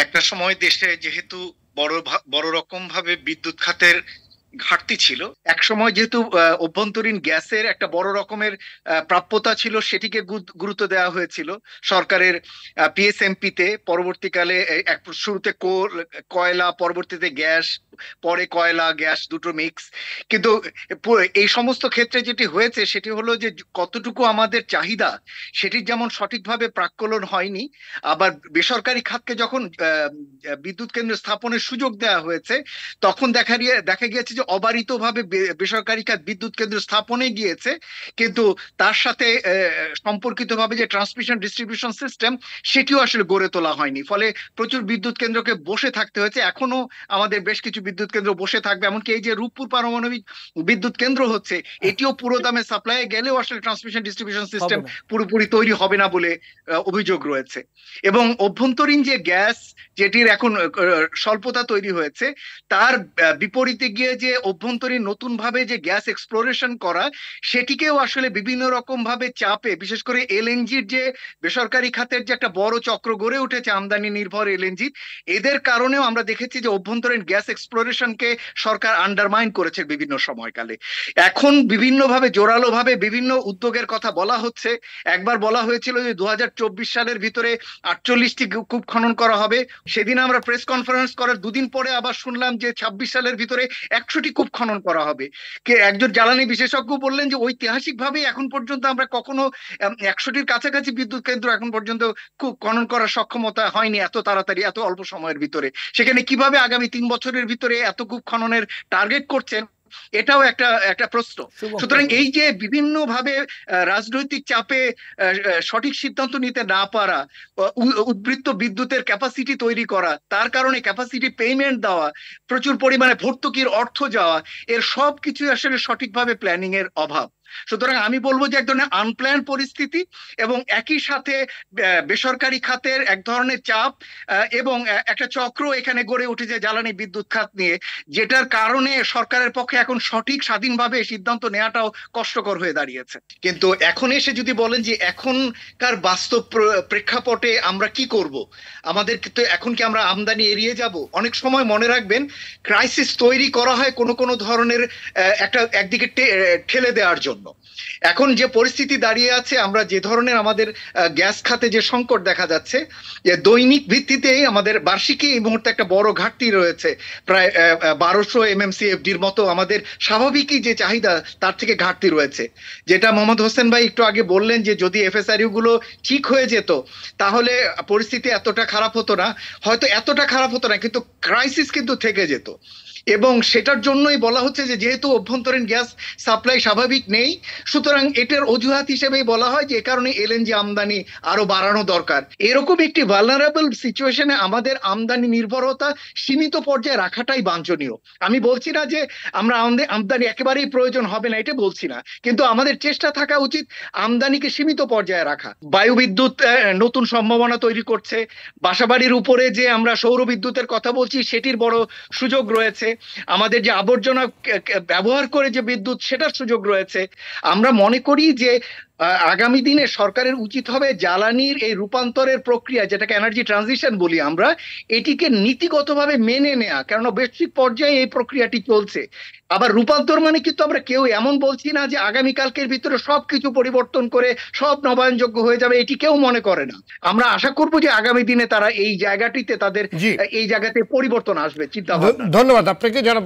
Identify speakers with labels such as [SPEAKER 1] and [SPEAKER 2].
[SPEAKER 1] একটা সময় দেশে যেহেতু বড় রকম ভাবে বিদ্যুৎ খাতের ঘাটতি ছিল, এক সময় যেহেতু অভ্যন্তরীণ গ্যাসের একটা বড় রকমের প্রাপ্যতা ছিল, সেটিকে গুরুত্ব দেওয়া হয়েছিল সরকারের পিএসএমপি তে। পরবর্তীকালে শুরুতে কয়লা, পরবর্তীতে গ্যাস, পরে কয়লা গ্যাস দুটো মিক্স। কিন্তু এই সমস্ত ক্ষেত্রে যেটি হয়েছে সেটি হলো যে কতটুকু আমাদের চাহিদা সেটির যেমন সঠিকভাবে প্রাক্কলন হয়নি, আবার বেসরকারি খাতকে যখন বিদ্যুৎ কেন্দ্র স্থাপনের সুযোগ দেওয়া হয়েছে তখন দেখা গিয়েছে যে অবারিতভাবে বেসরকারি খাত বিদ্যুৎ কেন্দ্র স্থাপনে গিয়েছে, কিন্তু তার সাথে সম্পর্কিতভাবে যে ট্রান্সমিশন ডিস্ট্রিবিউশন সিস্টেম সেটিও আসলে গড়ে তোলা হয়নি। ফলে প্রচুর বিদ্যুৎ কেন্দ্রকে বসে থাকতে হয়েছে। এখনো আমাদের বেশ কিছু বিদ্যুৎ কেন্দ্র বসে থাকবে, এমনকি এই যে রূপপুর পারমাণবিক বিদ্যুৎ কেন্দ্র হচ্ছে, এটিও পুরো দামে সাপ্লাই গেলেও আসলে ট্রান্সমিশন ডিস্ট্রিবিউশন সিস্টেম পুরোপুরি তৈরি হবে না বলে অভিযোগ রয়েছে। এবং অভ্যন্তরীণ যে গ্যাস যেটির এখন স্বল্পতা তৈরি হয়েছে, তার বিপরীতে গিয়ে যে অভ্যন্তরীণ নতুন ভাবে যে গ্যাস এক্সপ্লোরেশন করা, সেটিকেও আসলে বিভিন্ন রকম ভাবে চাপে, বিশেষ করে এলএনজির যে বেসরকারি খাতের যে একটা বড় চক্র গড়ে উঠেছে আমদানি নির্ভর এলএনজি, এদের কারণেও আমরা দেখেছি যে অভ্যন্তরীণ গ্যাস এক্সপ্লোরেশনকে সরকার আন্ডারমাইন করেছে বিভিন্ন সময়কালে। এখন বিভিন্ন ভাবে জোরালো ভাবে বিভিন্ন উদ্যোগের কথা বলা হচ্ছে। একবার বলা হয়েছিল যে 2024 সালের ভিতরে 48টি কূপ খনন করা হবে। সেদিন আমরা প্রেস কনফারেন্স করার দুদিন পরে আবার শুনলাম যে 26 সালের ভিতরে 100টি কূপ খনন করা হবে। একজন জ্বালানি বিশেষজ্ঞ বললেন যে ঐতিহাসিক ভাবে এখন পর্যন্ত আমরা কখনো 100টির কাছাকাছি বিদ্যুৎ কেন্দ্র এখন পর্যন্ত কূপ খনন করার সক্ষমতা হয়নি এত তাড়াতাড়ি, এত অল্প সময়ের ভিতরে। সেখানে কিভাবে আগামী 3 বছরের ভিতরে এত কূপ খননের টার্গেট করছেন, এটাও একটা একটা প্রশ্ন। সুতরাং এই যে বিভিন্ন ভাবে রাজনৈতিক চাপে সঠিক সিদ্ধান্ত নিতে না পারা, উদ্বৃত্ত বিদ্যুতের ক্যাপাসিটি তৈরি করা, তার কারণে ক্যাপাসিটি পেমেন্ট দেওয়া, প্রচুর পরিমাণে ভর্তুকির অর্থ যাওয়া, এর সব কিছু আসলে সঠিকভাবে প্ল্যানিং এর অভাব। সুতরাং আমি বলবো যে এক ধরনের আনপ্ল্যান পরিস্থিতি এবং একই সাথে বেসরকারি খাতের এক ধরনের চাপ এবং একটা চক্র এখানে গড়ে উঠেছে জ্বালানি বিদ্যুৎ খাত নিয়ে, যেটার কারণে সরকারের পক্ষে এখন সঠিক স্বাধীনভাবে সিদ্ধান্ত নেওয়াটাও কষ্টকর হয়ে দাঁড়িয়েছে। কিন্তু এখন এসে যদি বলেন যে এখনকার বাস্তব প্রেক্ষাপটে আমরা কি করব, আমাদের তো এখন কি আমরা আমদানি এড়িয়ে যাব? অনেক সময় মনে রাখবেন, ক্রাইসিস তৈরি করা হয় কোনো ধরনের একটা একদিকে ঠেলে দেওয়ার জন্য। এখন যে পরিস্থিতি দাঁড়িয়ে আছে, আমরা যে ধরনের আমাদের গ্যাস খাতে যে সংকট দেখা যাচ্ছে, যে দৈনিক ভিত্তিতে আমাদের বার্ষিকী এই মুহূর্তে একটা বড় ঘাটতি রয়েছে, প্রায় 1200 MMCFD-র মতো আমাদের স্বাভাবিকই যে চাহিদা তার থেকে ঘাটতি রয়েছে। যেটা মোহাম্মদ হোসেন ভাই একটু আগে বললেন যে যদি এফএসআরইউ গুলো ঠিক হয়ে যেত তাহলে পরিস্থিতি এতটা খারাপ হতো না, হয়তো এতটা খারাপ হতো না, কিন্তু ক্রাইসিস কিন্তু থেকে যেত। এবং সেটার জন্যই বলা হচ্ছে যে যেহেতু অভ্যন্তরীণ গ্যাস সাপ্লাই স্বাভাবিক নেই, সুতরাং এটার অজুহাত হিসেবেই বলা হয় যে এ কারণে এলএনজি আমদানি আরো বাড়ানো দরকার। এরকম একটি ভালনারেবল সিচুয়েশনে আমাদের আমদানি নির্ভরতা সীমিত পর্যায়ে রাখাটাই বাঞ্ছনীয়। আমি বলছি না যে আমরা আমদানি একেবারেই প্রয়োজন হবে না, এটা বলছি না, কিন্তু আমাদের চেষ্টা থাকা উচিত আমদানিকে সীমিত পর্যায়ে রাখা। বায়ু বিদ্যুৎ নতুন সম্ভাবনা তৈরি করছে, বাসাবাড়ির উপরে যে আমরা সৌর বিদ্যুতের কথা বলছি সেটির বড় সুযোগ রয়েছে, আমাদের যে আবর্জনা ব্যবহার করে যে বিদ্যুৎ সেটার সুযোগ রয়েছে। আমরা মনে করি যে আগামী দিনে সরকারের উচিত হবে জ্বালানির এই রূপান্তরের প্রক্রিয়া, যেটাকে এনার্জি ট্রানজিশন বলি আমরা, এটিকে নীতিগতভাবে মেনে নেয়া, কারণ বৈশ্বিক পর্যায়ে এই প্রক্রিয়াটি চলছে। আবার রূপান্তর মানে কিন্তু আমরা কেউ এমন বলছি না যে আগামীকালকের ভিতরে সবকিছু পরিবর্তন করে সব নবায়নযোগ্য হয়ে যাবে, এটি কেউ মনে করে না। আমরা আশা করব যে আগামী দিনে তারা এই জায়গাটিতে তাদের এই জায়গাতে পরিবর্তন আসবে চিন্তা ভাবনা।
[SPEAKER 2] ধন্যবাদ আপনাকে। যারা